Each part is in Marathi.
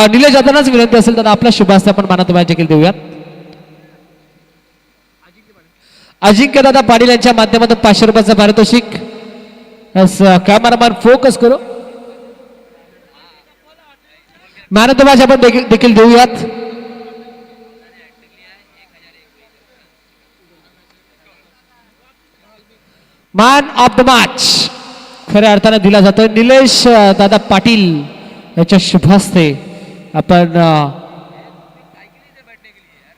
निलेश जातानाच विनंती असेल तर आपल्या शुभ हस्ते आपण मानद बाय देखील देऊयात. अजिंक्य दादा पाटील यांच्या माध्यमातून 500 रुपयाचं पारितोषिक. कॅमेरामॅन फोकस करू. मानद बाय आपण देखील देऊयात. मॅन ऑफ द मॅच खऱ्या अर्थाने दिला जातो निलेश दादा पाटील याच्या शुभ हस्ते. आपण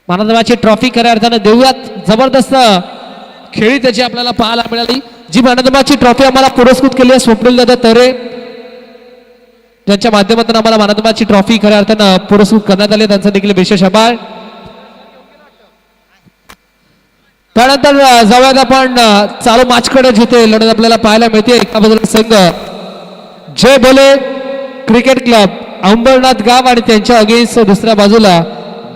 मानदवाची ट्रॉफी खऱ्या अर्थाने देऊयात. जबरदस्त खेळी त्याची आपल्याला पाहायला मिळाली. जी मानदवाची ट्रॉफी आम्हाला पुरस्कृत केली आहे स्वप्नील दादा तरे, ज्यांच्या माध्यमातून आम्हाला मानदवाची ट्रॉफी खऱ्या अर्थानं पुरस्कृत करण्यात आली, त्यांचा देखील विशेष आभार. त्यानंतर जाऊयात आपण चालू मॅचकडे, जिथे लढत आपल्याला पाहायला मिळते. एका बाजूला संघ जय भोले क्रिकेट क्लब अंबरनाथ गाव आणि त्यांच्या अगेन्स्ट दुसऱ्या बाजूला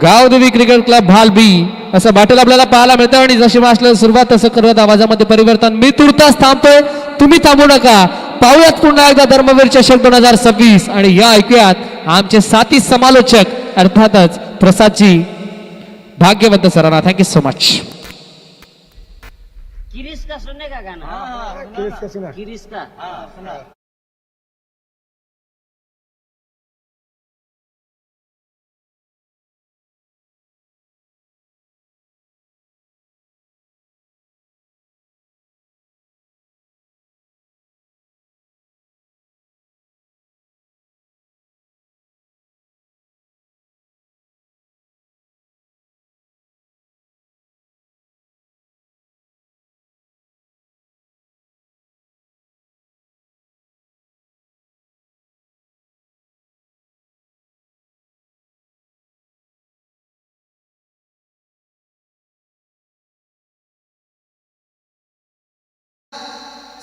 गावदेवी क्रिकेट क्लब भाल बी असं बॅटल आपल्याला पाहायला मिळतं. आणि जशी मॅचला सुरुवात तसं करत आवाजामध्ये परिवर्तन. मी तुर्तास थांबतोय, तुम्ही थांबू नका. पाहूयात पुन्हा एकदा धर्मवीर चषक 2026 आणि या ऐकूयात आमचे साथी समालोचक अर्थातच प्रसादजी भाग्यवंत सरांना. Thank you so much. किरीस का सुनने का गाना? किरीस का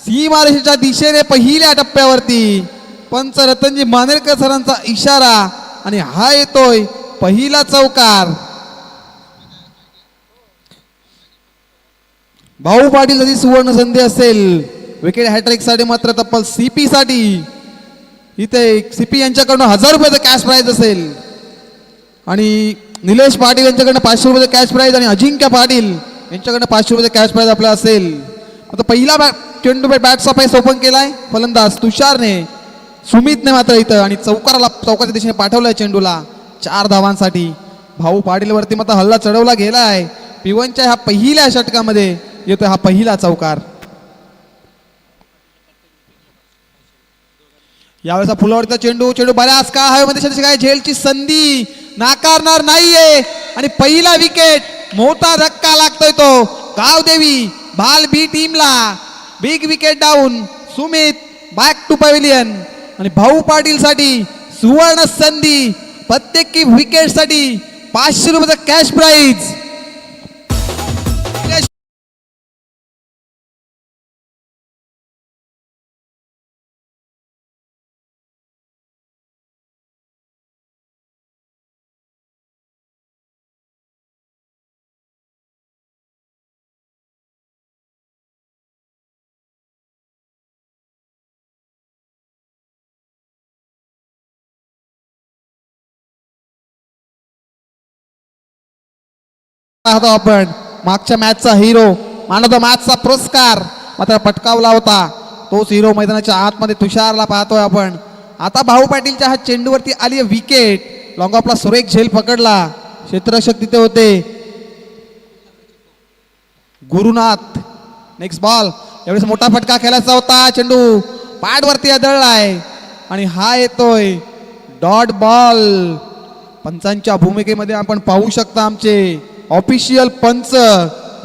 सीमारेषेच्या दिशेने पहिल्या टप्प्यावरती पंच रतनजी मानेरकर सरांचा इशारा आणि हा येतोय पहिला चौकार. भाऊ पाटील साठी सुवर्ण संधी असेल विकेट हॅट्रिक साठी. मात्र तब्बल सीपी साठी इथे सीपी यांच्याकडून 1000 रुपयाचं कॅश प्राइज असेल आणि निलेश पाटील यांच्याकडनं 500 रुपयाचं कॅश प्राइज आणि अजिंक्य पाटील यांच्याकडनं 500 रुपयाचं कॅश प्राइज आपला असेल. आता पहिला चेंडू बॅटचा पैस ओपन केलाय फलंदाज तुषारने, सुमितने मात्र इथं आणि चौकाच्या दिशेने पाठवलाय चेंडूला 4 धावांसाठी. भाऊ पाटील वरती मात्र हल्ला चढवला गेलाय. पिवनच्या ह्या पहिल्या षटकामध्ये येतोय हा पहिला चौकार. यावेळेचा फुलावरचा चेंडू बऱ्याच काळ हवेमध्ये काय झेलची संधी नाकारणार नाहीये आणि पहिला विकेट मोठा धक्का लागतोय तो गावदेवी भाल बी टीमला. Big wicket down. Sumit back to pavilion आणि भाऊ पाटील साठी सुवर्ण संधी. प्रत्येकी विकेट साठी 500 रुपयाचा कॅश प्राइज. आपण मागच्या मॅचचा हिरो मानव द मॅचचा पुरस्कार मात्र पटकावला होता. तोच हिरो मैदानाच्या आतमध्ये तुषारला पाहतोय आपण. आता भाऊ पाटीलच्या हा चेंडूवरती आली विकेट. लॉंग ऑफला सुरेख झेल पकडला. क्षेत्ररक्षक तिथे होते गुरुनाथ. Next ball. यावेळेस मोठा फटका खेळायचा होता. चेंडू पॅडवरती आदळलाय आणि हा येतोय डॉट बॉल. पंचांच्या भूमिकेमध्ये आपण पाहू शकता आमचे ऑफिशियल पंच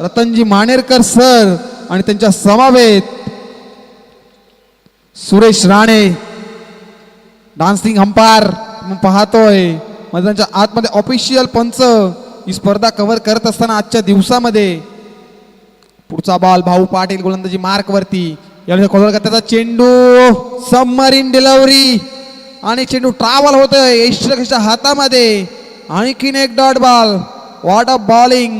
रतनजी मानेरकर सर आणि त्यांच्या समवेत सुरेश राणे डान्सिंग अंपायर पाहतोय. मैदानाच्या आतमध्ये ऑफिशियल पंच ही स्पर्धा कव्हर करत असताना आजच्या दिवसामध्ये. पुढचा बॉल भाऊ पाटील गोलंदाजी मार्क वरती. यावेळेस त्याचा चेंडू सबमरीन डिलिव्हरी आणि चेंडू ट्रॅव्हल होतोय यशच्या हातामध्ये. आणखीन एक dot ball. What a bowling.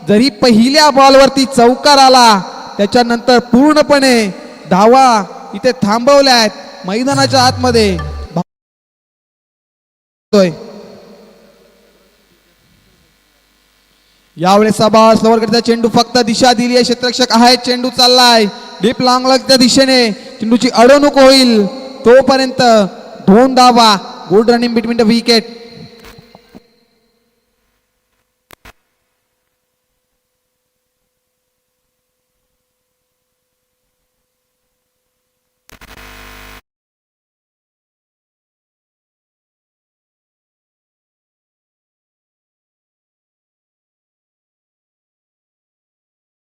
जरी पहिल्या बॉलवरती चौकार आला त्याच्यानंतर पूर्णपणे धावा इथे थांबवल्यात मैदानाच्या आतमध्ये यावेळेस बॉल स्लोवर कडचा चेंडू फक्त दिशा दिली आहे. क्षेत्ररक्षक आहे, चेंडू चाललाय डीप लॉंग लगच्या दिशेने. चेंडूची अडवणूक होईल तोपर्यंत 2 धावा. Good running between the wicket.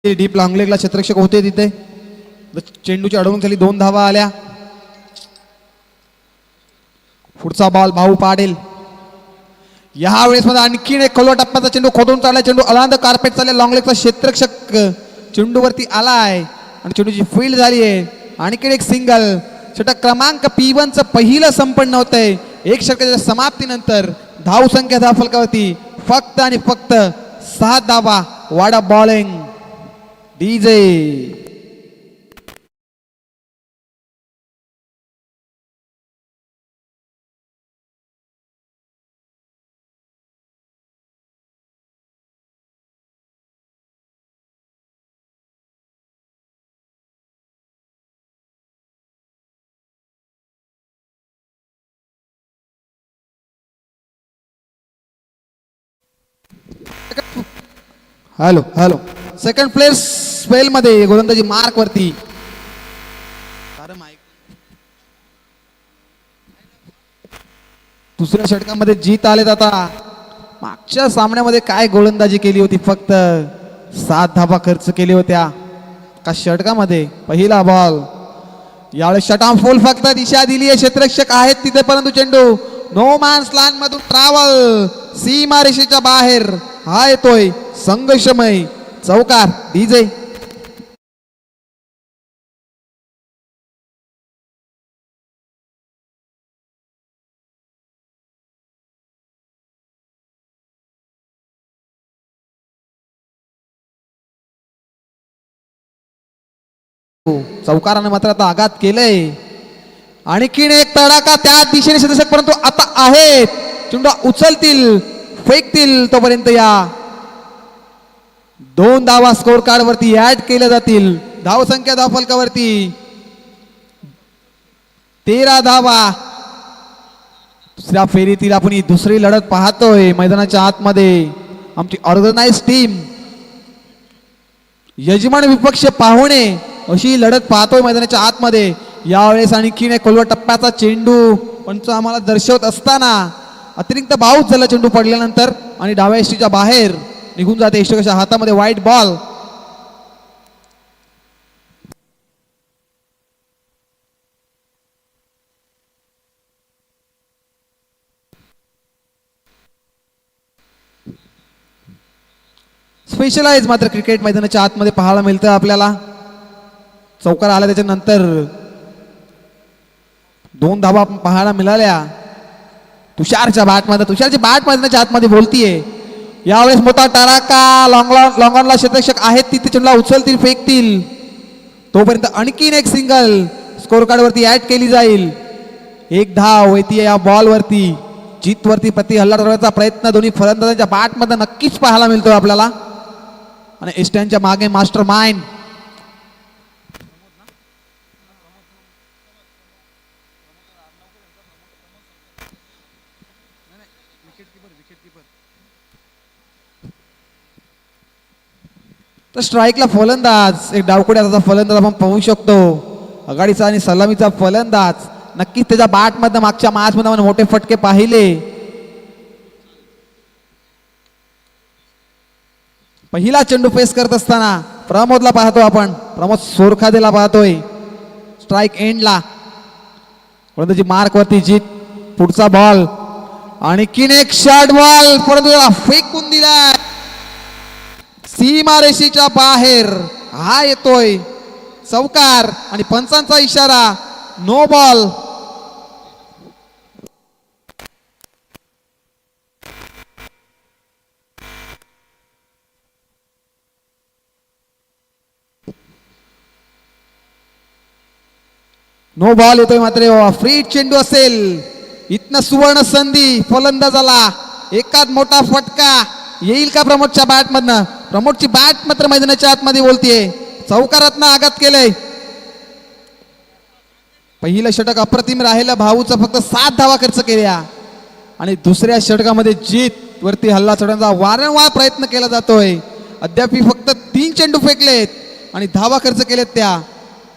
Deep long लेगला क्षेत्ररक्षक होते तिथे. चेंडूची अडवणूक झाली, 2 धावा आल्या. पुढचा बॉल भाऊ पाडेल. यावेळेस मध्ये आणखीन एक खोलवा टप्प्याचा चेंडू खोदून चाललाय. चेंडू अलांद कार्पेट चाललाय. लॉंग लेगचा क्षेत्ररक्षक चेंडूवरती आलाय आणि चेंडूची फील्ड झाली आहे. आणखीन एक सिंगल. षटक क्रमांक P1 चं पहिलं संपन्न होतंय. एक षटकाच्या समाप्तीनंतर धाव संख्या धाव फलकावरती फक्त आणि फक्त 7 धावा. वाडा bowling DJ. Hello hello. Second place spell मध्ये गोलंदाजी मार्क वरती. दुसऱ्या षटकामध्ये जीत आले. आता मागच्या सामन्यामध्ये काय गोलंदाजी केली होती, फक्त 7 धावा खर्च केली होत्या का षटकामध्ये. पहिला बॉल यावेळेस शटाम फुल फक्त दिशा दिली आहे. क्षेत्ररक्षक आहेत तिथे परंतु चेंडू नो मॅन्स लँड मधून ट्रॅव्हल सीमा रेषेच्या बाहेर. हा येतोय संघर्षमय चौकार. डीजे. चौकाराने मात्र आता आघात केलंय. आणखीन एक तडाखा त्या दिशेने क्षेत्ररक्षक परंतु आता आहेत. चेंडू उचलतील फेकतील तोपर्यंत या 2 धावा स्कोर कार्ड वरती ऍड केल्या जातील. धाव संख्या धाव फलकावरती 13 धावा. दुसऱ्या फेरीतील आपण ही दुसरी लढत पाहतोय मैदानाच्या आतमध्ये. आमची ऑर्गनाइज टीम यजमान विपक्ष पाहुणे अशी लढत पाहतोय मैदानाच्या आतमध्ये. यावेळेस आणखीन एक खोलवा टप्प्याचा चेंडू पंच आम्हाला दर्शवत असताना अतिरिक्त बाउट झाला चेंडू पडल्यानंतर आणि डाव्या यष्टीच्या बाहेर निघून जाते. यष्टीच्या हातामध्ये वाईट बॉल. स्पेशलाइज मात्र क्रिकेट मैदानाच्या आतमध्ये पाहायला मिळतं आपल्याला. चौकार आला त्याच्यानंतर 2 धावा पाहायला मिळाल्या. तुषारच्या तुषारची बॅट मैदानाच्या आतमध्ये बोलतीये. यावेळेस मोठा टराका. लॉंगॉनला क्षेत्ररक्षक आहेत तिथे चेंडूला उचलतील फेकतील तोपर्यंत आणखीन एक सिंगल स्कोर कार्ड वरती ऍड केली जाईल. 1 धाव येते या बॉल वरती. जीत वरती प्रति हल्ला करण्याचा प्रयत्न दोन्ही फलंदाजांच्या बॅट मध्ये नक्कीच पाहायला मिळतो आपल्याला. आणि एस्टनच्या मागे मास्टर माइंड तर स्ट्राईकला फलंदाज एक डावकुड्याचा फलंदाज आपण पाहू शकतो. आघाडीचा आणि सलामीचा फलंदाज. नक्कीच त्याच्या बॅट मध्ये मागच्या मॅच मध्ये आपण मोठे फटके पाहिले. पहिला चेंडू फेस करत असताना प्रमोदला पाहतो आपण. प्रमोद सोरखादेला पाहतोय स्ट्राईक एंडला. गोलंदाजी मार्क वरती जीत. पुढचा बॉल आणखीन एक शॉर्ट बॉल परंतु फेकून दिला सीमारेषेच्या बाहेर. हा येतोय चौकार आणि पंचांचा इशारा नो बॉल. नो बॉल येतोय मात्र फ्री चेंडू असेल. इथनं सुवर्ण संधी फलंदाजाला. एकात मोठा फटका येईल का प्रमोदच्या बॅट मधनं. प्रमोदची बॅट मात्र मैदानाच्या आतमध्ये बोलतीये. चौकारातनं आघात केलंय. पहिलं षटक अप्रतिम राहिलं. भाऊचा फक्त 7 धावा खर्च केल्या आणि दुसऱ्या षटकामध्ये जीत वरती हल्ला चढवण्याचा वारंवार प्रयत्न केला जातोय. अद्याप फक्त 3 चेंडू फेकलेत आणि धावा खर्च केलेत त्या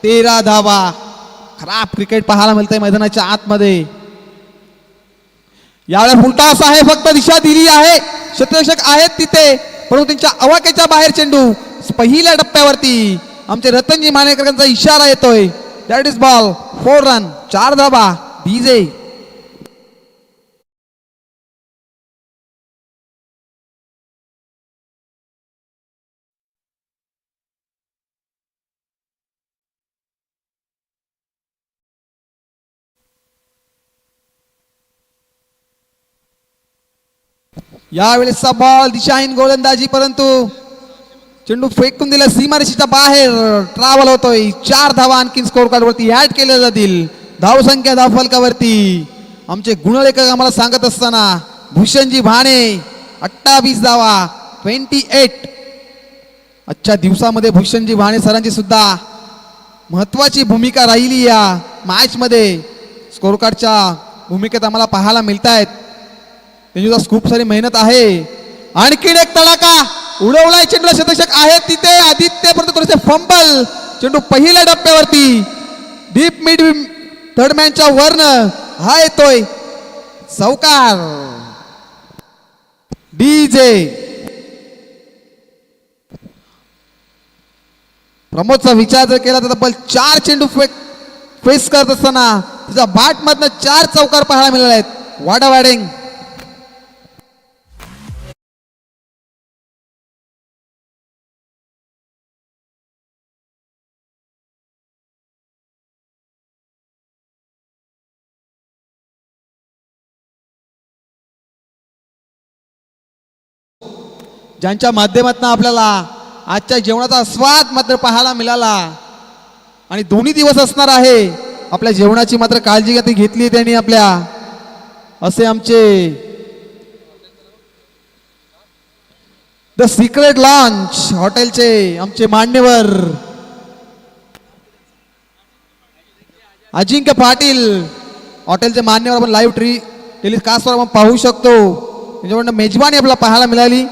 13 धावा. खराब क्रिकेट पाहायला मिळतंय मैदानाच्या आतमध्ये. यावेळेला फुलटॉस आहे. फक्त दिशा दिली आहे. क्षेत्ररक्षक आहेत तिथे परंतु त्यांच्या आवाक्याच्या बाहेर चेंडू. पहिल्या टप्प्यावरती आमचे रतनजी मानेकरांचा इशारा येतोय. That is ball. 4 रन 4 धावा. डीजे यावेळेसचा बॉल दिशाहीन गोलंदाजी परंतु चेंडू फेकून दिला सीमारेषेच्या बाहेर. ट्रॅव्हल होतोय. 4 धावा आणखी स्कोर कार्ड वरती ऍड केल्या जातील. धावसंख्या धावफलकावरती आमचे गुणलेखक आम्हाला सांगत असताना भूषणजी भाणे 28 धावा 28. आजच्या दिवसामध्ये भूषणजी भाणे सरांची सुद्धा महत्वाची भूमिका राहिली या मॅच मध्ये. स्कोर कार्डच्या भूमिकेत आम्हाला पाहायला मिळत आहेत. त्यांची सुद्धा खूप सारी मेहनत आहे. आणखीन एक तडाखा उडवलाय चेंडू. शतक आहे तिथे आदित्य परंतु थोडेसे फंबल. चेंडू पहिल्या टप्प्यावरती डीप मिड थर्ड मॅनच्या वरन हा येतोय चौकार. डीजे प्रमोदचा विचार जर केला तर तब्बल 4 चेंडू फेस करत असताना त्याच्या बॅट मधनं 4 चौकार पाहायला मिळाले आहेत. वाडा वॅडिंग ज्यांच्या माध्यमातून आपल्याला आजच्या जेवणाचा स्वाद मात्र पाहायला मिळाला आणि दोन्ही दिवस असणार आहे. आपल्या जेवणाची मात्र काळजी घेतली त्यांनी आपल्या. असे आमचे द सिक्रेट लॉन्च हॉटेलचे आमचे मान्यवर अजिंक्य पाटील हॉटेलचे मान्यवर आपण लाईव्ह टेलिकास्टवर आपण पाहू शकतो. त्याच्याकडनं मेजवानी आपल्याला पाहायला मिळाली.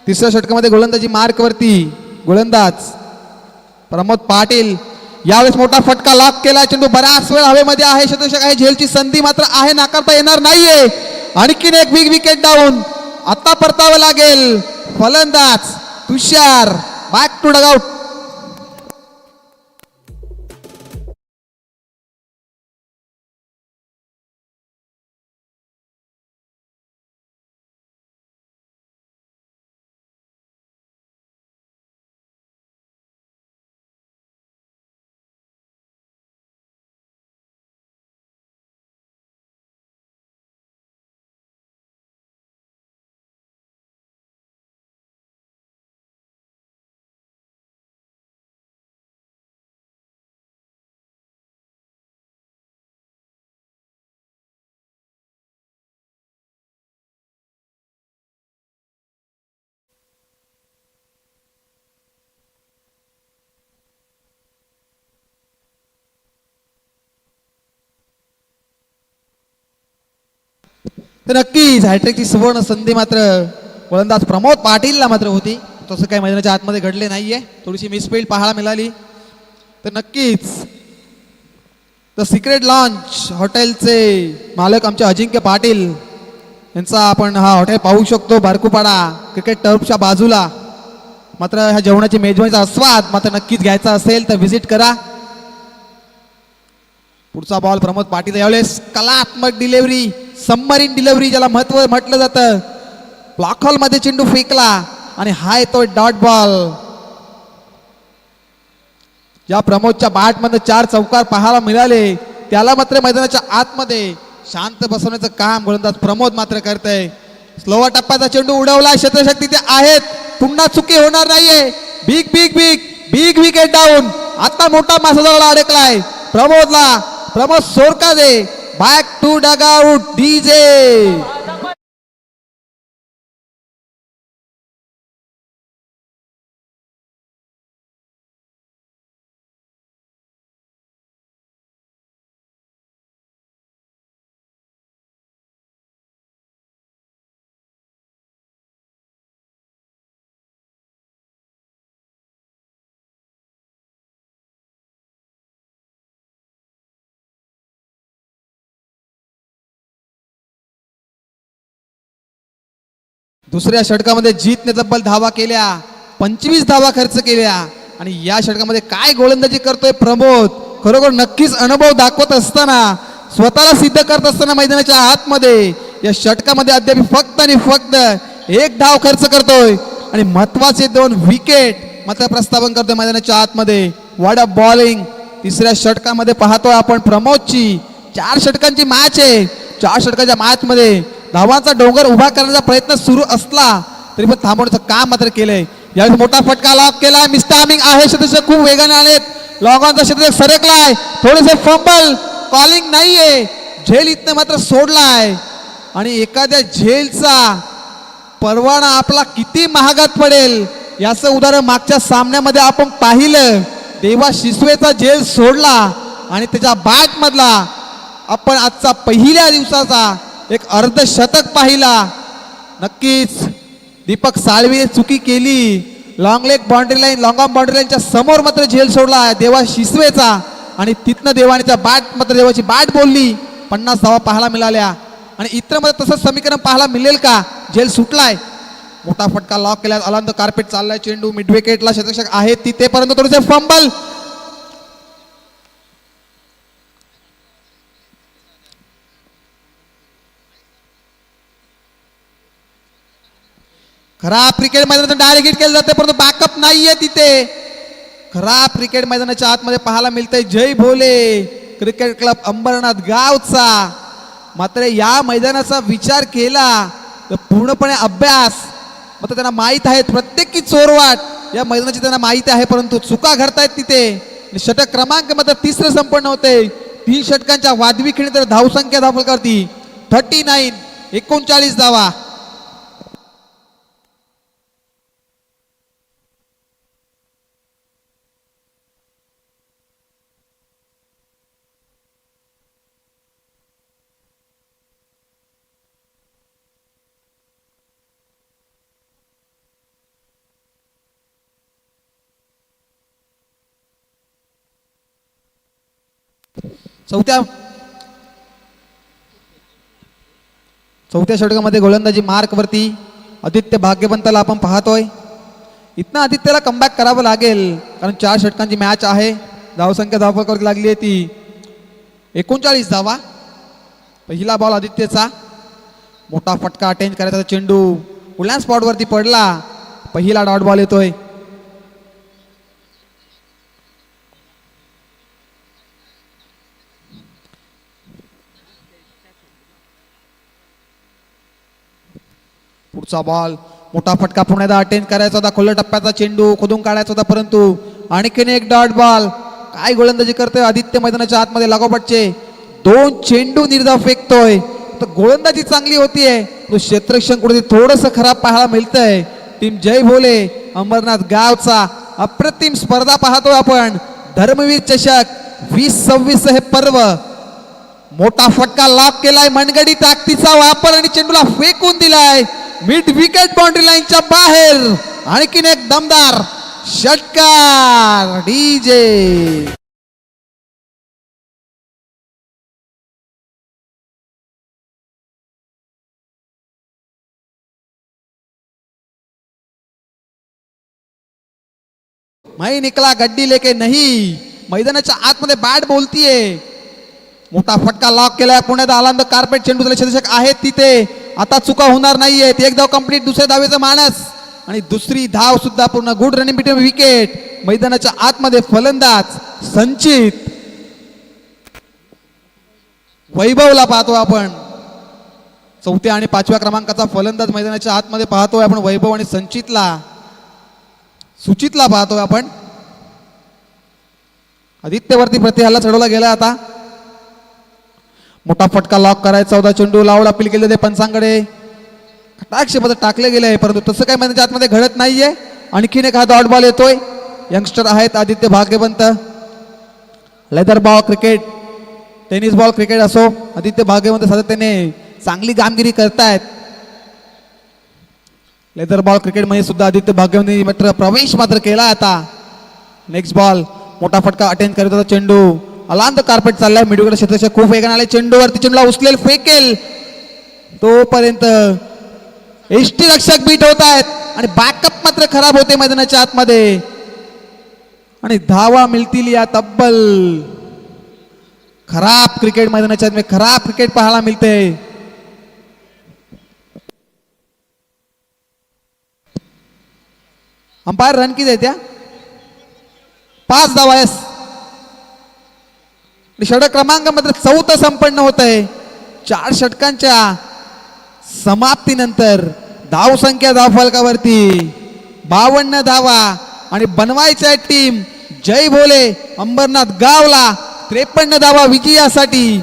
तिसऱ्या षटकामध्ये गोलंदाजी मार्क वरती गोलंदाज प्रमोद पाटील. यावेळेस मोठा फटका लॉक केला. चेंडू बराच वेळ हवेमध्ये आहे. क्षेत्ररक्षक आहे. झेलची संधी मात्र आहे. नाकारता येणार नाहीये. आणखीन एक बिग विकेट डाऊन. आता परतावं लागेल. फलंदाज तुषार बॅक टू डगआउट. तर नक्कीच हॅट्रिकची सुवर्ण संधी मात्र गोलंदाज प्रमोद पाटीलला मात्र होती. तसं काही मैदानाच्या आतमध्ये घडले नाहीये. थोडीशी मिसफील्ड पाहायला मिळाली. तर नक्कीच द सिक्रेट लॉन्च हॉटेलचे मालक आमचे अजिंक्य पाटील यांचा आपण हा हॉटेल पाहू शकतो बारकुपाडा क्रिकेट टर्फच्या बाजूला. मात्र ह्या जेवणाची मेजवानीचा आस्वाद मात्र नक्कीच घ्यायचा असेल तर व्हिजिट करा. पुढचा बॉल प्रमोद पाटील. यावेळेस कलात्मक डिलिव्हरी सबमरीन डिलिव्हरी ज्याला महत्व म्हटलं जातं. ब्लॉक हॉल मध्ये चेंडू फेकला आणि हा येतोय डॉट बॉल. या प्रमोदच्या बॅट मध्ये 4 चौकार पाहायला मिळाले. त्याला मात्र मैदानाच्या आतमध्ये शांत बसवण्याचं काम गोलंदाज प्रमोद मात्र करतय. स्लोवा टप्प्याचा चेंडू उडवला. क्षेत्ररक्षक तिथे आहेत. पुन्हा चुकी होणार नाहीये. Big big big big wicket down. आता मोठा मासा जवळ अडकलाय. Pramod Sorkade back to dugout DJ. दुसऱ्या षटकामध्ये जीतने तब्बल धावा केल्या, 25 धावा खर्च केल्या आणि या षटकामध्ये काय गोलंदाजी करतोय प्रमोद. खरोखर नक्कीच अनुभव दाखवत असताना, स्वतःला सिद्ध करत असताना मैदानाच्या आतमध्ये या षटकामध्ये अद्याप फक्त आणि फक्त 1 धाव खर्च करतोय आणि महत्वाचे 2 विकेट मात्र प्रस्थापन करतोय मैदानाच्या आतमध्ये. What a bowling. तिसऱ्या षटकामध्ये पाहतोय आपण प्रमोदची 4 षटकांची मॅच आहे. 4 षटकाच्या मॅच मध्ये धावांचा डोंगर उभा करण्याचा प्रयत्न सुरू असला तरी पण थांबवण्याचं काम मात्र केलंय. यावेळी मोठा फटका लॉक केलाय. मिस्टामिंग आहे, क्षेत्ररक्षक खूप वेगाने आलेत. लॉंगॉनचा क्षेत्ररक्षक सरकलाय, थोडेसे फंबल, कॉलिंग नाहीये. झेल इथनं मात्र सोडलाय आणि एखाद्या झेलचा परवाना आपला किती महागात पडेल याचं उदाहरण मागच्या सामन्यामध्ये आपण पाहिलं. देवा शिसवेचा झेल सोडला आणि त्याच्या बॅट मधला आपण आजचा पहिल्या दिवसाचा एक अर्धशतक पाहिला. नक्कीच दीपक साळवीने चुकी केली. लॉंग बाउंड्री लाईनच्या समोर मात्र झेल सोडला देवा शिसवेचा आणि तिथनं देवानीच्या बॅट मात्र देवाची बॅट बोलली. 50 धावा पाहायला मिळाल्या आणि इतर मध्ये तसंच समीकरण पाहायला मिळेल का. झेल सुटलाय, मोठा फटका लॉक केला. अलांद कार्पेट चाललाय, चेंडू मिड विकेटला, क्षेत्ररक्षक आहेत तिथे परंतु थोडेसे फंबल. खराब क्रिकेट मैदानातून डायरेक्ट हिट केलं जाते परंतु बॅकअप नाहीये तिथे. खराब क्रिकेट मैदानाच्या आतमध्ये पाहायला मिळतंय जय भोले क्रिकेट क्लब अंबरनाथ गावचा. मात्र या मैदानाचा विचार केला तर पूर्णपणे अभ्यास मात्र त्यांना माहीत आहे. प्रत्येकी चोरवाट या मैदानाची त्यांना माहिती आहे परंतु चुका घडतायत तिथे. षटक क्रमांक मात्र 3 संपन्न होते. 3 षटकांच्या वादवी खेळी तर धावसंख्या दाखल करती 39, 39 धावा. चौथ्या षटकामध्ये गोलंदाजी मार्क वरती आदित्य भाग्यवंताला आपण पाहतोय. इथनं आदित्यला कमबॅक करावं लागेल कारण 4 षटकांची मॅच आहे. धावसंख्या धाव करावी लागली आहे ती 39 धावा. पहिला बॉल आदित्यचा, मोठा फटका अटेंड करायचा, चेंडू उलॅन स्पॉट वरती पडला. पहिला डॉट बॉल येतोय. पुढचा बॉल, मोठा फटका पुन्हा एकदा अटेंड करायचा होता. खुल्या टप्प्याचा चेंडू खोदून काढायचा होता परंतु आणखीन एक डॉट बॉल. काय गोलंदाजी करतोय आदित्य मैदानाच्या आतमध्ये. लागोपाठचे 2 चेंडू निर्धाव फेकतोय. तर गोलंदाजी चांगली होतीये, तो क्षेत्ररक्षण कुठे थोडस खराब पाहायला मिळतंय. टीम जय भोले अंबरनाथ गावचा अप्रतिम स्पर्धा पाहतोय आपण. धर्मवीर चषक 2026 हे पर्व. मोठा फटका लॉक केलाय, मनगडी ताकदीचा वापर आणि चेंडूला फेकून दिलाय मिड विकेट बाउंड्री लाईनच्या बाहेर. आणखीन एक दमदार षटकार डीजे. मैं निकला गड्डी लेके नहीं. मैदानाच्या आतमध्ये बॅट बोलतीये. मोठा फटका लॉक केलाय. पुण्यात आलांद कार्पेट चेंडू क्षेत्ररक्षक आहेत तिथे. आता चुका होणार नाहीये. एक धाव कंप्लीट, दुसऱ्या धावेचा मानस आणि दुसरी धाव सुद्धा पूर्ण. Good running between wicket. मैदानाच्या आतमध्ये फलंदाज संचित वैभवला पाहतो आपण. 4थ्या आणि 5व्या क्रमांकाचा फलंदाज मैदानाच्या आतमध्ये पाहतोय आपण. वैभव आणि सुचितला पाहतोय आपण. आदित्यवरती प्रतिहल्ला चढवला गेला आता. मोठा फटका लॉक करायचा होता. चेंडू लावला अपील केले ते पंचांकडे. कटाक्षपद टाकले गेले परंतु तसं काही मैदानाच्या आतमध्ये घडत नाहीये. आणखीन एक हा डॉट बॉल येतोय. यंगस्टर आहेत Aditya Bhagyawant. Leather ball cricket, tennis ball cricket असो, आदित्य भाग्यवंत सातत्याने चांगली कामगिरी करतायत. लेदर बॉल क्रिकेटमध्ये सुद्धा आदित्य भाग्यवंत मात्र प्रवेश मात्र केला आता. नेक्स्ट बॉल, मोठा फटका अटेंड करत होता चेंडू. अलांत कार्पेट चाललाय मिडविकेट क्षेत्राच्या खूप वेगाने आले. चेंडूवरती चेंडूला उचलेल, फेकेल तोपर्यंत एष्टी रक्षक बीट होत आहेत आणि बॅकअप मात्र खराब होते मैदानाच्या आतमध्ये. आणि धावा मिळतील या तब्बल. खराब क्रिकेट मैदानाच्या आतमध्ये खराब क्रिकेट पाहायला मिळते. अंपायर रन किती आहे त्या? 5 धावा. षटक क्रमांक मात्र 4 संपन्न होत आहे. 4 षटकांच्या समाप्तीनंतर धावसंख्या धावफलकावरती 52 धावा आणि बनवायच्या टीम जय भोले अंबरनाथ गावला 53 धावा विजयासाठी.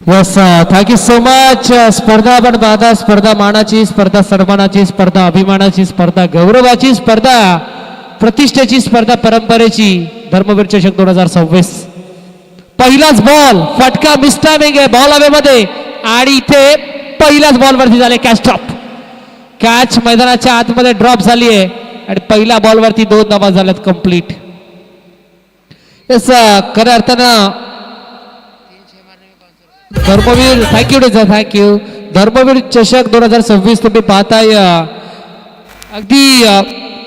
Yes thank you so much. स्पर्धा आपण पाहता, स्पर्धा मानाची, स्पर्धा सन्मानाची, स्पर्धा अभिमानाची, स्पर्धा गौरवाची, स्पर्धा प्रतिष्ठेची, स्पर्धा परंपरेची. धर्मवीर चषक 2026. पहिलाच बॉल फटका मिस्टायमिंग आहे बॉल हवेमध्ये आणि इथे पहिल्याच बॉलवरती झाले कॅच ड्रॉप. कॅच मैदानाच्या आतमध्ये ड्रॉप झाली आहे आणि पहिल्या बॉलवरती 2 धावा झाल्यात कंप्लीट. यस खऱ्या अर्थानं धर्मवीर थँक्यू थँक्यू. धर्मवीर चषक 2026 तुम्ही पाहताय अगदी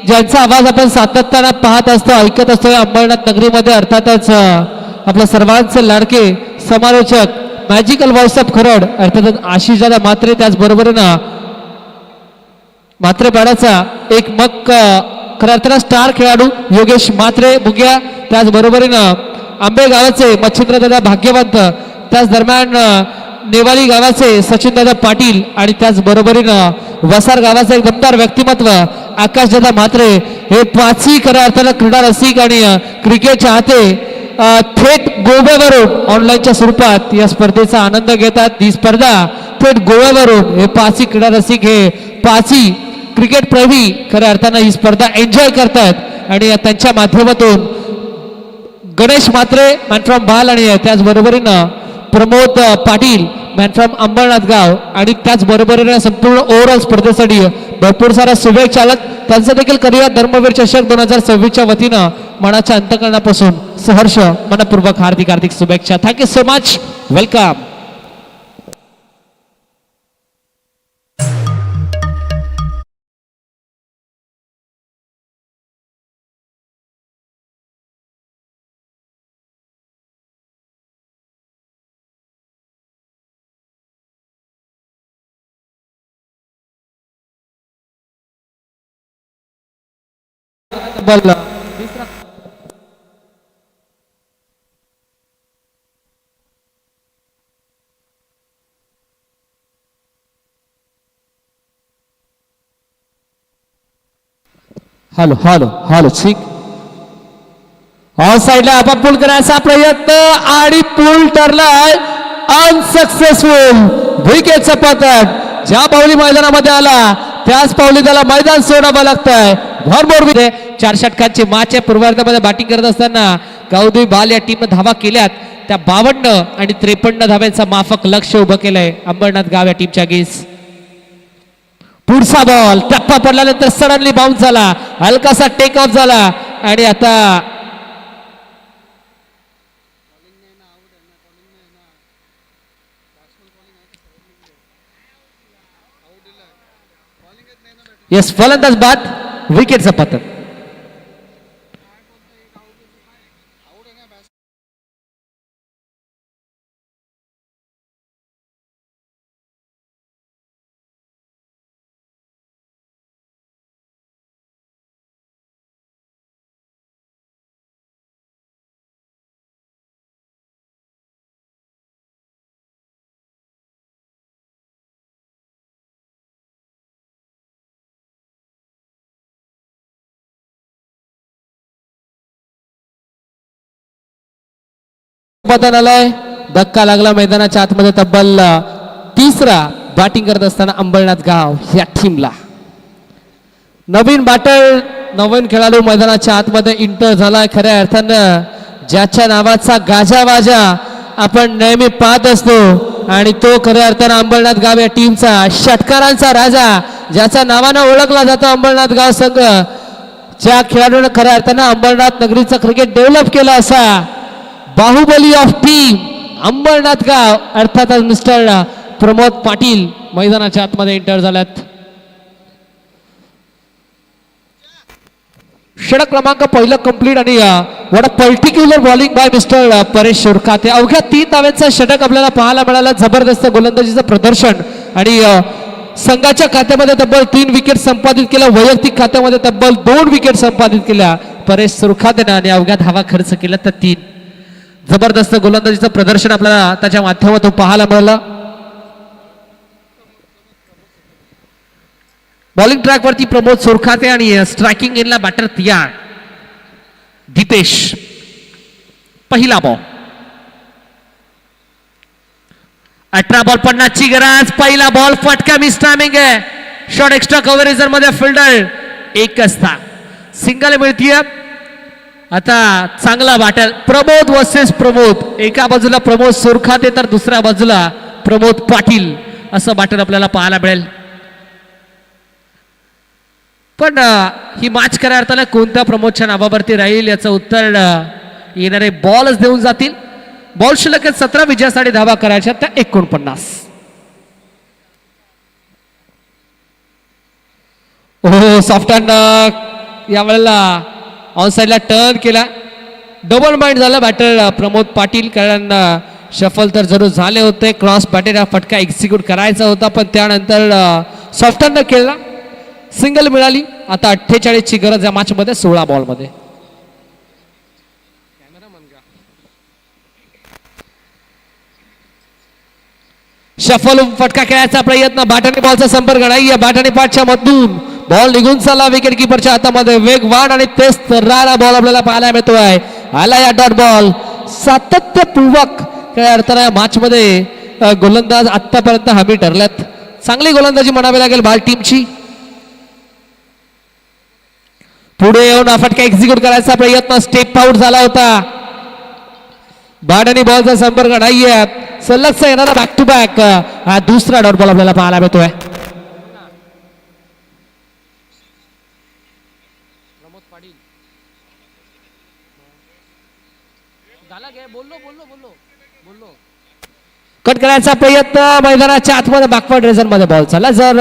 ज्यांचा आवाज आपण सातत्यानं पाहत असतो ऐकत असतो या अंबरनाथ नगरीमध्ये. अर्थातच आपल्या सर्वांचे लाडके समालोचक मॅजिकल व्हॉइस ऑफ खरड अर्थातच आशिष दादा म्हात्रे, त्याचबरोबरीनं म्हात्रे पाड्याचा एक मग खऱ्या अर्थानं स्टार खेळाडू योगेश म्हात्रे मुग्या, त्याचबरोबरीनं आंबे गावाचे मच्छिंद्रदादा भाग्यवंत, त्याच दरम्यान नेवाली गावाचे सचिनदादा पाटील आणि त्याचबरोबरीनं वसार गावाचे एक दमदार व्यक्तिमत्व आकाशदादा म्हात्रे. हे पाचही खऱ्या अर्थानं क्रीडा रसिक आणि क्रिकेट चाहते थेट गोव्यावरून ऑनलाईनच्या स्वरूपात या स्पर्धेचा आनंद घेतात. ही स्पर्धा थेट गोव्यावरून हे पाचही क्रीडा रसिक, हे पाचही क्रिकेट प्रेमी खऱ्या अर्थानं ही स्पर्धा एन्जॉय करतात आणि त्यांच्या माध्यमातून गणेश म्हात्रे मॅन फ्रॉम बाल आणि त्याचबरोबरीनं प्रमोद पाटील मॅन फ्रॉम अंबरनाथ गाव आणि त्याचबरोबरीनं संपूर्ण ओव्हरऑल स्पर्धेसाठी भरपूर साऱ्या शुभेच्छा. त्यांचं देखील करूया धर्मवीर चषक 2026च्या वतीनं मनाच्या अंतकरणापासून सहर्ष मनपूर्वक हार्दिक हार्दिक शुभेच्छा. Thank you so much. वेलकम. बल्ला हॅलो हॅलो हॅलो ठीक. ऑन साईडला आपण पूल करायचा प्रयत्न आणि पूल ठरलाय अनसक्सेसफुल. विकेटचा पतन ज्या पावली मैदानामध्ये आला त्याच पावली त्याला मैदान सोडावं लागतंय. भरभर 4 षटकांची मॅच आहे. पूर्वार्धामध्ये बॅटिंग करत असताना गावदेवी बाल या टीमने धावा केल्यात. त्या 52 आणि 53 धाव्यांचा माफक लक्ष उभं केलंय अंबरनाथ गाव या टीमच्या गेस. पुढचा बॉल टप्पा पडल्यानंतर सडनली बाउन्स झाला, हलकासा टेक ऑफ झाला आणि आता येस फलंदाज बाद. विकेटचा पतन. पतन आलाय. धक्का लागला मैदानाच्या आतमध्ये. तब्बल तिसरा बॅटिंग करत असताना अंबरनाथ गाव या टीमला. नवीन बॅटर नवीन खेळाडू मैदानाच्या आतमध्ये इंटर झालाय. खऱ्या अर्थानं ज्याच्या नावाचा गाजावाजा आपण नेहमी पाहत असतो आणि तो खऱ्या अर्थानं अंबरनाथ गाव या टीमचा षटकारांचा राजा, ज्याच्या नावानं ओळखला जातो अंबरनाथ गाव संघ, ज्या खेळाडूने खऱ्या अर्थानं अंबरनाथ नगरीचा क्रिकेट डेव्हलप केला असा बाहुबली ऑफ टीम अंबरनाथ गाव अर्थातच मिस्टर प्रमोद पाटील मैदानाच्या आतमध्ये एंटर झाल्यात. षटक क्रमांक पहिलं कंप्लीट आणि what a particular bowling by mister Paresh Surkhate. अवघ्या 3 धाव्यांचं षटक आपल्याला पाहायला मिळालं. जबरदस्त गोलंदाजीचं प्रदर्शन आणि संघाच्या खात्यामध्ये तब्बल 3 विकेट संपादित केल्या. वैयक्तिक खात्यामध्ये तब्बल 2 विकेट संपादित केल्या परेश सुरखातेनं आणि अवघ्या धावा खर्च केला तर 3. जबरदस्त गोलंदाजीचं प्रदर्शन आपल्याला त्याच्या माध्यमातून पाहायला मिळालं. बॉलिंग ट्रॅक वरती प्रमोद सुरखाते आणि स्ट्रायकिंग एनला बॅटर तयार दीपेश. पहिला बॉल 18 बॉल 50 ची गरज. पहिला बॉल फटका मिस टायमिंग आहे. शॉट एक्स्ट्रा कव्हरेज मध्ये फिल्डर एक असता सिंगल मिळतीये. आता चांगला बॅटल प्रमोद वर्सेस प्रमोद. एका बाजूला प्रमोद सुरखाते तर दुसऱ्या बाजूला प्रमोद पाटील असं बॅटल आपल्याला पाहायला मिळेल. पण ही मॅच खऱ्या अर्थाने कोणत्या प्रमोदच्या नावावरती राहील याचं उत्तर येणारे बॉलच देऊन जातील. बॉल शिल्लक 17 विजयासाठी धावा करायच्या त्या 49. हो सॉफ्ट हँड यावेळेला ऑन साईडला टर्न केला. डबल माइंड झाला बॅटर प्रमोद पाटील कारण शफल तर जरूर झाले होते. क्रॉस बॅटर हा फटका एक्झिक्यूट करायचा होता पण त्यानंतर सॉफ्ट हँड खेळला. सिंगल मिळाली. आता 48 ची गरज या मॅच मध्ये 16 बॉल मध्ये. शफल फटका खेळायचा प्रयत्न. बाटाने बॉलचा संपर्क नाहीये. बाटाने पाठच्या मधून बॉल निघून चालला विकेट किपरच्या हातामध्ये. वेगवान आणि तेज तर्रारा बॉल आपल्याला पाहायला मिळतोय. आला या डॉट बॉल. सातत्यपूर्वक काय अर्थाने मॅच मध्ये गोलंदाज आतापर्यंत हमी ठरल्यात. चांगली गोलंदाजी म्हणावी लागेल बाल टीमची. पुढे येऊन हा फटका एक्झिक्यूट करायचा प्रयत्न. स्टेप आउट झाला होता. बाटाने बॉलचा संपर्क नाहीये. सलगचा येणारा बॅक टू बॅक हा दुसरा डॉट बॉल आपल्याला पाहायला मिळतोय. कट करायचा प्रयत्न. मैदानाच्या आतमध्ये बॅकवर्ड रेझन मध्ये बॉल चालला. जर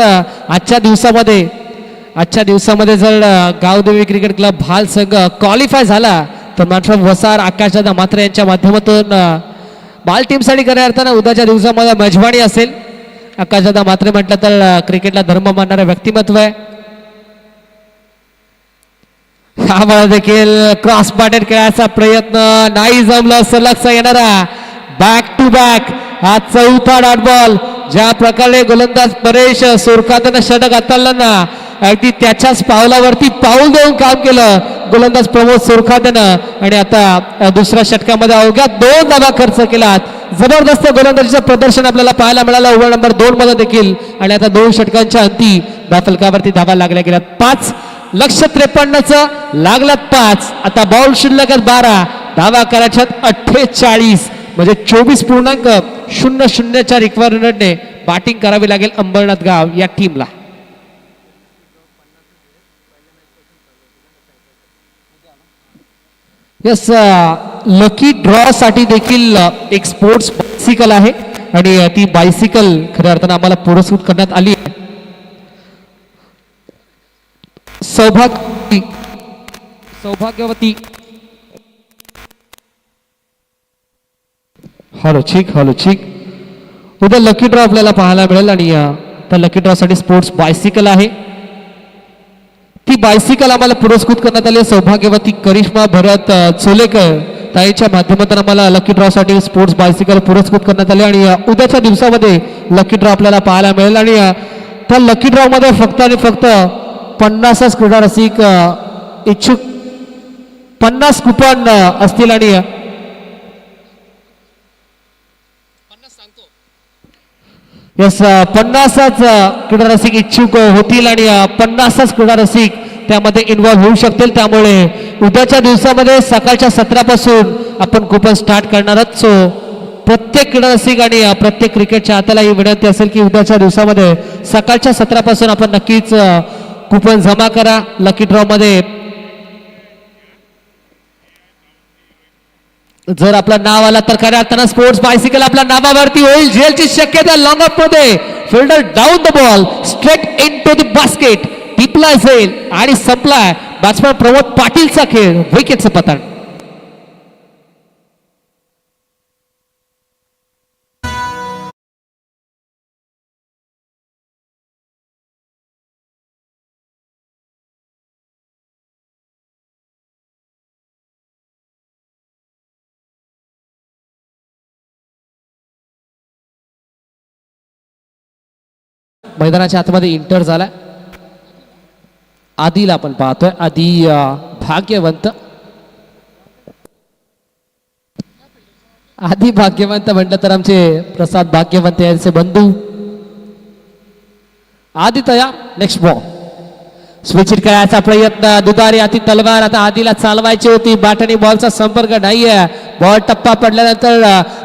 आजच्या दिवसामध्ये जर गावदेवी क्रिकेट क्लब भाल संघ क्वालिफाय झाला तर मात्र वसार आकाशदादा मात्रे यांच्या माध्यमातून बाल टीमसाठी खऱ्या अर्थानं उद्याच्या दिवसामध्ये मेजवानी असेल. आकाशदादा मात्रे म्हटलं तर क्रिकेटला धर्म मानणारे व्यक्तिमत्व आहे. हा देखील क्रॉस बॅटेड खेळायचा प्रयत्न नाही जमला. सलगचा येणारा बॅक टू बॅक हा चौथा डॉट बॉल. ज्या प्रकारे गोलंदाज परेश सुरखातनं षटक हाताळताना अगदी त्याच्याच पावलावरती पाऊल देऊन काम केलं गोलंदाज प्रमोद सुरखातनं. आणि आता दुसऱ्या षटकामध्ये अवघ्या 2 धावा खर्च केलात. जबरदस्त गोलंदाजीचं प्रदर्शन आपल्याला पाहायला मिळालं ओव्हर नंबर 2 मध्ये देखील. आणि आता 2 षटकांच्या अंती धाफलकावरती धावा लागल्या गेल्यात 5. लक्ष 53चं लागलात 5. आता बॉल शिल्लक 12. धावा करायच्यात 48 म्हणजे 24.00 रिक्वायरमेंटने बॅटिंग करावी लागेल अंबरनाथ गाव या टीमला. यस लकी ड्रॉ साठी देखील एक स्पोर्ट्स बायसिकल आहे आणि ती बायसिकल खऱ्या अर्थानं आम्हाला पुरस्कृत करण्यात आली आहे. सौभाग्यवती हॅलो ठीक उद्या लकी ड्रॉ आपल्याला पाहायला मिळेल आणि त्या लकी ड्रॉ साठी स्पोर्ट्स बायसिकल आहे. ती बायसिकल आम्हाला पुरस्कृत करण्यात आली. सौभाग्यवती करिश्मा भरत चोलेकर ताईच्या माध्यमातून आम्हाला लकी ड्रॉ साठी स्पोर्ट्स बायसिकल पुरस्कृत करण्यात आले आणि उद्याच्या दिवसामध्ये लकी ड्रॉ आपल्याला पाहायला मिळेल. आणि त्या लकी ड्रॉ मध्ये फक्त आणि फक्त 50 क्रीडा रसिक इच्छुक 50 कुपन असतील आणि यस 50च क्रीडा रसिक इच्छुक होतील आणि 50च क्रीडा रसिक त्यामध्ये इन्व्हॉल्व्ह होऊ शकतील. त्यामुळे उद्याच्या दिवसामध्ये सकाळच्या 17 पासून आपण कुपन स्टार्ट करणार आहोत. सो प्रत्येक क्रीडा रसिक आणि प्रत्येक क्रिकेटच्या हाताला ही विनंती असेल की उद्याच्या दिवसामध्ये सकाळच्या 17 पासून आपण नक्कीच कुपन जमा करा. लकी ड्रॉ मध्ये जर आपलं नाव आलं तर खऱ्या अर्थानं स्पोर्ट्स बायसिकल आपल्या नावावरती होईल. झेलची शक्यता लॉंग ऑफ मध्ये. Fielder down the ball straight into the basket. टिपला जाईल आणि संपलाय. बॅट्समॅन प्रमोद पाटीलचा खेळ. विकेटचं पतन. मैदानाच्या आतमध्ये इंटर झाला. आदिला आपण पाहतोय. आदी भाग्यवंत आधी भाग्यवंत म्हटलं तर आमचे प्रसाद भाग्यवंत यांचे बंधू आधी तया. नेक्स्ट बॉल स्विच करायचा प्रयत्न, दुधारी हाती तलवार. आता आधीला चालवायची होती, बॅटनी बॉलचा संपर्क नाहीये. बॉल टप्पा पडल्यानंतर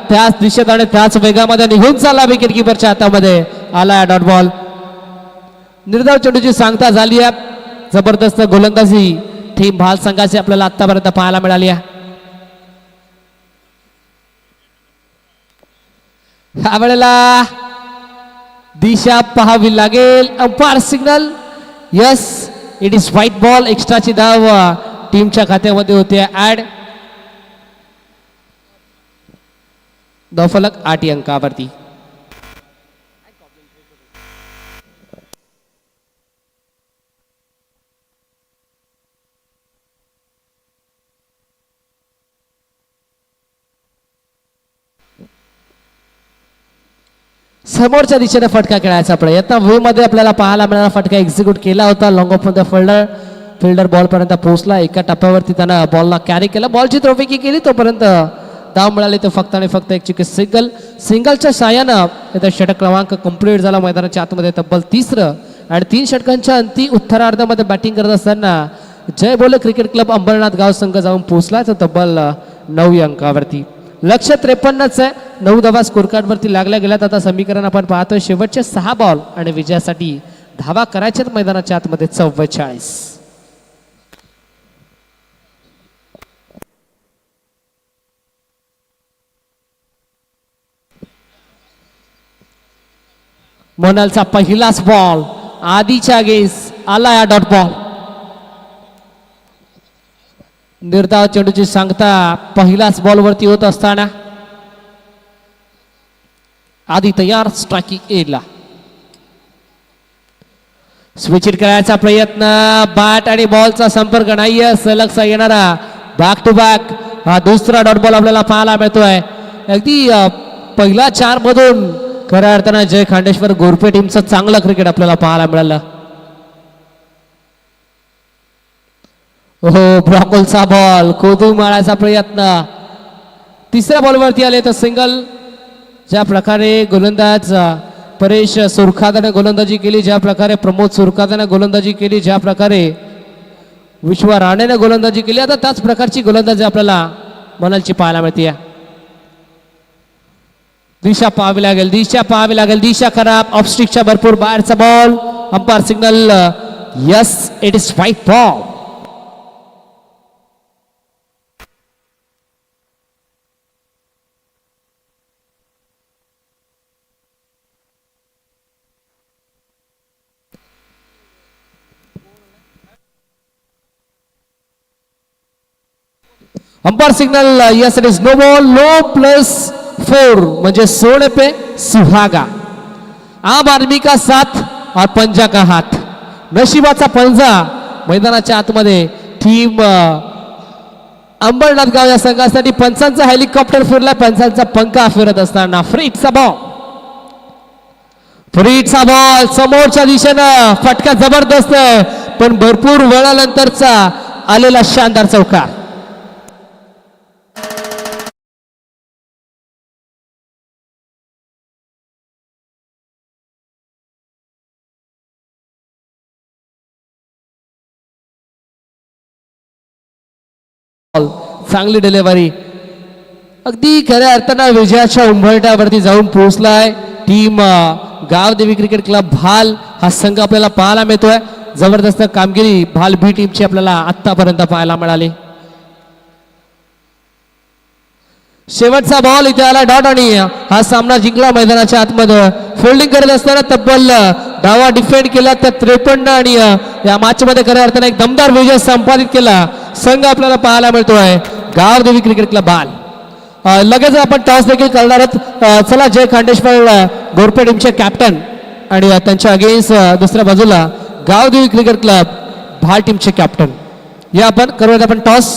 त्याच दिशेत आणि त्याच वेगामध्ये निघून चालला विकेट किपरच्या हातामध्ये. आला डॉट बॉल. निर्धाव चेंडूची सांगता झाली आहे. जबरदस्त गोलंदाजी टीम भाल संघाची आपल्याला आतापर्यंत पाहायला मिळाली आहे. ह्या वेळेला दिशा पाहावी लागेल. Umpire signal. Yes, it is white ball. एक्स्ट्राची धाव टीमच्या खात्यामध्ये होते ऍड. धावफलक 8 अंकावरती. समोरच्या दिशेने फटका खेळायचा प्रयत्न. वे मध्ये आपल्याला पाहायला मिळाला फटका एक्झिक्यूट केला होता. लॉंग ऑफ मध्ये फिल्डर बॉल पर्यंत पोहोचला. एका टप्प्यावरती त्यानं बॉलला कॅरी केला. बॉलची त्रोफिकी केली, तोपर्यंत धाव मिळाली. तो फक्त आणि फक्त एक चुकी सिंगलच्या साहाय्यानं इथं षटक क्रमांक कंप्लीट झाला. मैदानाच्या आतमध्ये तब्बल 3रं आणि 3 षटकांच्या अंती उत्तरार्धामध्ये बॅटिंग करत असताना जय बोले क्रिकेट क्लब अंबरनाथ गाव संघ जाऊन पोहोचला. तर तब्बल 9 अंकावरती. लक्ष 53च आहे. 9 धावा स्कोर कार्ड वरती लागल्या गेल्यात. आता समीकरण आपण पाहतोय शेवटचे 6 बॉल आणि विजयासाठी धावा करायच्यात मैदानाच्या आतमध्ये 44. मोनालचा पहिलाच बॉल आधीच्या गेस आला या डॉट बॉल. निर्धाव चेंडूची सांगता पहिल्याच बॉलवरती होत असताना आधी तयार. स्ट्रायकिंग एला स्विच करायचा प्रयत्न. बॅट आणि बॉलचा संपर्क नाहीये. सलगचा येणारा बॅक टू बॅक हा दुसरा डॉट बॉल आपल्याला पाहायला मिळतोय. अगदी पहिल्या 4 मधून खऱ्या अर्थानं जय खांडेश्वर गोरपे टीमचं चांगलं क्रिकेट आपल्याला पाहायला मिळालं. हो, ब्रॉकोलचा बॉल कोदू मारायचा प्रयत्न. 3ऱ्या बॉलवरती आले तर सिंगल. ज्या प्रकारे गोलंदाज परेश सुरखादाने गोलंदाजी केली, ज्या प्रकारे प्रमोद सुरखादाने गोलंदाजी केली, ज्या प्रकारे विश्व राणेने गोलंदाजी केली, आता त्याच प्रकारची गोलंदाजी आपल्याला मोनालची पाहायला मिळते. दिशा पाहावी लागेल. दिशा खराब. ऑफस्टिकच्या भरपूर बाहेरचा ball. Umpire signal. Yes, it is white ball. Umpire signal. Yes, it is no ball. No +4 म्हणजे 16 पे सुहागा. आम आदमी का साथ और पंजा का हाथ. नशिबाचा पंजा मैदानाच्या आतमध्ये टीम अंबरनाथ गाव या संघासाठी पंचांचा हेलिकॉप्टर फिरला. पंचांचा पंखा फिरत असताना फ्रीटचा बॉल समोरच्या दिशेनं. फटका जबरदस्त पण भरपूर वेळानंतरचा आलेला शानदार चौकार. चांगली डिलिव्हरी. अगदी खऱ्या अर्थानं विजयाच्या उंबरठ्यावरती जाऊन पोहोचलाय टीम गावदेवी क्रिकेट क्लब भाल हा संघ आपल्याला पाहायला मिळतोय. जबरदस्त कामगिरी भाल बी टीमची आपल्याला आतापर्यंत पाहायला मिळाली. शेवटचा बॉल इथे आला डॉट आणि हा सामना जिंकला. मैदानाच्या आतमध्ये फिल्डिंग करत असताना तब्बल धावा डिफेंड केला त्या 53 आणि या मॅच मध्ये खऱ्या अर्थाने एक दमदार विजय संपादित केला संघ आपल्याला पाहायला मिळतोय गावदेवी क्रिकेट क्लब भाल. लगेच आपण टॉस देखील करणार आहोत. चला, जय खांडेश्वर गोरपे टीमचे कॅप्टन आणि त्यांच्या अगेन्स्ट दुसऱ्या बाजूला गावदेवी क्रिकेट क्लब भाल टीमचे कॅप्टन या आपण करूयात आपण टॉस.